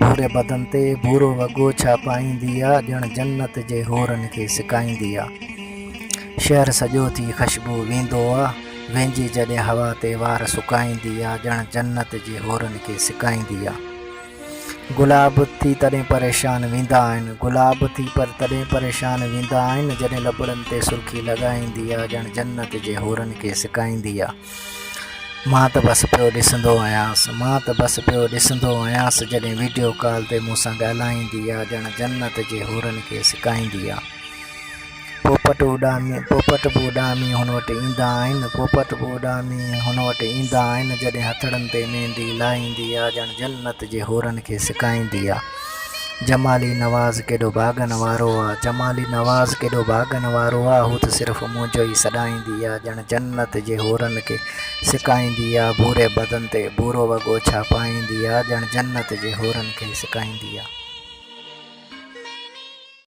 भूरे बदन ते भूरो वॻो छा पाईंदी आ, ॼण जन्नत जे होरनि खे सिकाईंदी आ। शहर सॼो थी ख़ुशबू वेंदो आ, वेंजी जॾहिं हवा ते वार सुकाईंदी आ, ॼण जन्नत जे होरनि खे सिकाईंदी आ। गुलाब थी तॾहिं परेशान वेंदा आहिनि, गुलाब थी पर तॾहिं परेशान वेंदा आहिनि, जॾहिं लबड़नि ते सुर्खी लॻाईंदी आ, ॼण जन्नत जे होरनि खे सिकाईंदी आ। मां त बसि पियो ॾिसंदो आयांसि, मां त बसि पियो ॾिसंदो आयांसि, जॾहिं वीडियो कॉल ते मूंसां ॻाल्हाईंदी आ, ॼण जन्नत जे होरनि खे सिकाईंदी आ। पोपट बि उॾामी हुन वटि ईंदा आहिनि, पोपट बि उॾामी हुन वटि ईंदा आहिनि, जॾहिं हथड़नि ते मेहंदी लाहींदी आ, ॼण जन्नत जे होरनि खे सिकाईंदी आ। जमाली नवाज़ केॾो भाॻनि वारो आ, जमाली नवाज़ केॾो भाॻनि वारो आ, हू त सिर्फ़ु मुंहिंजो ई सॾाईंदी आ, ॼण जन्नत जे होरनि खे सिकाईंदी आ। भूरे बदन ते भूरो वॻो छा पाईंदी आ, ॼण जन्नत जे होरनि खे सिकाईंदी आ।